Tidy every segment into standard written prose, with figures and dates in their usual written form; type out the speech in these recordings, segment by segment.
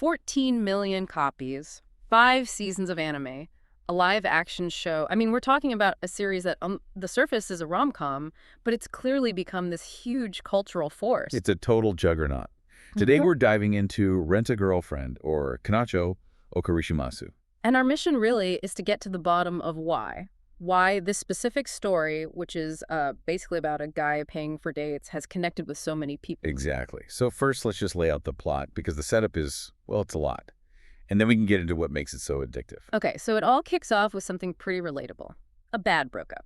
14 million copies, 5 seasons of anime, a live-action show. I mean, we're talking about a series that on the surface is a rom-com, but it's clearly become this huge cultural force. It's a total juggernaut. Today we're diving into Rent a Girlfriend, or Kanacho Okarishimasu. And our mission really is to get to the bottom of why. Why this specific story, which is basically about a guy paying for dates, has connected with so many people. Exactly. So first, let's just lay out the plot, because the setup is, well, it's a lot. And then we can get into what makes it so addictive. Okay, so it all kicks off with something pretty relatable. A bad breakup.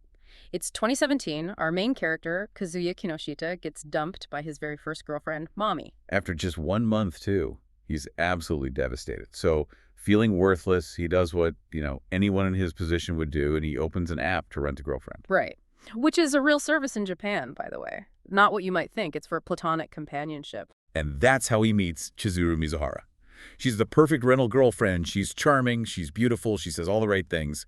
It's 2017. Our main character, Kazuya Kinoshita, gets dumped by his very first girlfriend, Mommy. After just 1 month, too, he's absolutely devastated. So feeling worthless, he does what, anyone in his position would do, and he opens an app to rent a girlfriend. Right. Which is a real service in Japan, by the way. Not what you might think. It's for platonic companionship. And that's how he meets Chizuru Mizuhara. She's the perfect rental girlfriend. She's charming, she's beautiful, she says all the right things.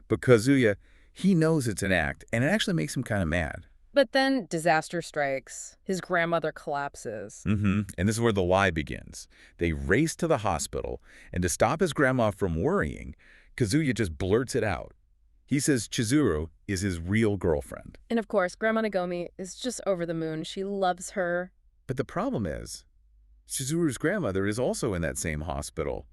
But Kazuya, he knows it's an act, and it actually makes him kind of mad. But then disaster strikes. His grandmother collapses. And this is where the lie begins. They race to the hospital, and to stop his grandma from worrying, Kazuya just blurts it out. He says Chizuru is his real girlfriend. And of course, Grandma Nagomi is just over the moon. She loves her. But the problem is, Chizuru's grandmother is also in that same hospital.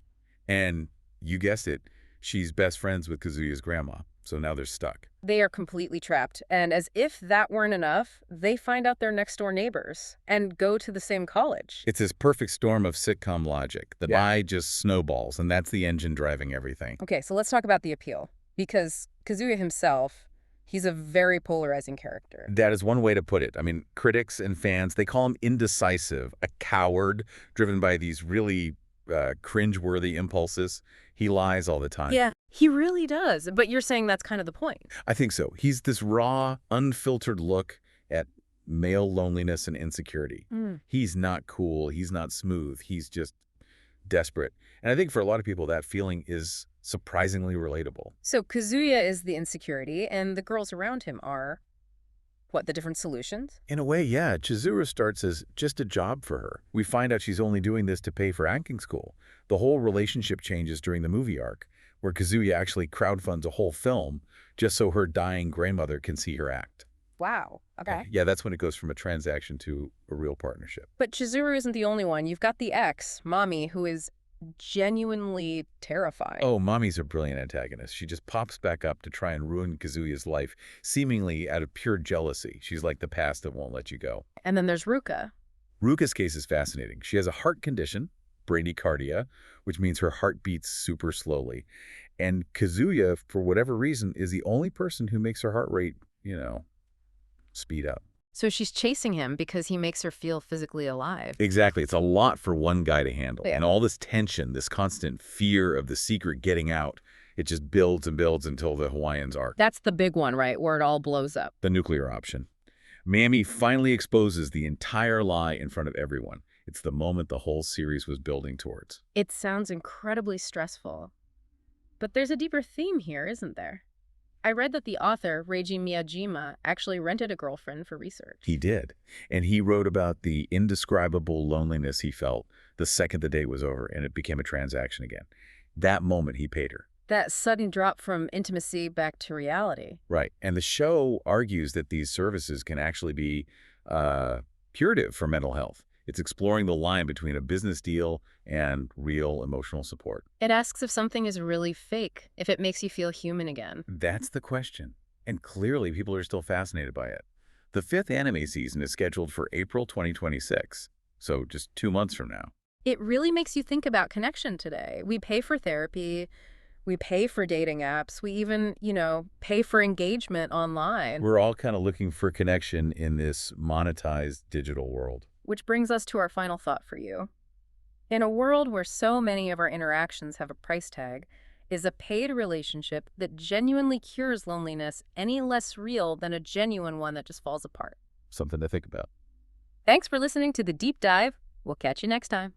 And, you guessed it, she's best friends with Kazuya's grandma. So now they're stuck. They are completely trapped. And as if that weren't enough, they find out they're next-door neighbors and go to the same college. It's this perfect storm of sitcom logic. The lie just snowballs, and that's the engine driving everything. Okay, so let's talk about the appeal. Because Kazuya himself, he's a very polarizing character. That is one way to put it. I mean, critics and fans, they call him indecisive, a coward, driven by these really cringe-worthy impulses. He lies all the time. Yeah, he really does. But you're saying that's kind of the point. I think so. He's this raw, unfiltered look at male loneliness and insecurity. He's not cool. He's not smooth. He's just desperate. And I think for a lot of people, that feeling is surprisingly relatable. So Kazuya is the insecurity, and the girls around him are, what, the different solutions? In a way, yeah. Chizuru starts as just a job for her. We find out she's only doing this to pay for acting school. The whole relationship changes during the movie arc, where Kazuya actually crowdfunds a whole film just so her dying grandmother can see her act. Wow. Okay. Yeah, that's when it goes from a transaction to a real partnership. But Chizuru isn't the only one. You've got the ex, Mommy, who is genuinely terrifying. Oh, Mommy's a brilliant antagonist. She just pops back up to try and ruin Kazuya's life, seemingly out of pure jealousy. She's like the past that won't let you go. And then there's Ruka. Ruka's case is fascinating. She has a heart condition, bradycardia, which means her heart beats super slowly. And Kazuya, for whatever reason, is the only person who makes her heart rate, speed up. So she's chasing him because he makes her feel physically alive. Exactly. It's a lot for one guy to handle. Yeah. And all this tension, this constant fear of the secret getting out, it just builds and builds until the Hawaiians arc. That's the big one, right, where it all blows up. The nuclear option. Mammy finally exposes the entire lie in front of everyone. It's the moment the whole series was building towards. It sounds incredibly stressful. But there's a deeper theme here, isn't there? I read that the author, Reiji Miyajima, actually rented a girlfriend for research. He did. And he wrote about the indescribable loneliness he felt the second the date was over and it became a transaction again. That moment he paid her. That sudden drop from intimacy back to reality. Right. And the show argues that these services can actually be curative for mental health. It's exploring the line between a business deal and real emotional support. It asks if something is really fake, if it makes you feel human again. That's the question. And clearly people are still fascinated by it. The 5th anime season is scheduled for April 2026, so just 2 months from now. It really makes you think about connection today. We pay for therapy, we pay for dating apps, we even, pay for engagement online. We're all kind of looking for connection in this monetized digital world. Which brings us to our final thought for you. In a world where so many of our interactions have a price tag, is a paid relationship that genuinely cures loneliness any less real than a genuine one that just falls apart? Something to think about. Thanks for listening to The Deep Dive. We'll catch you next time.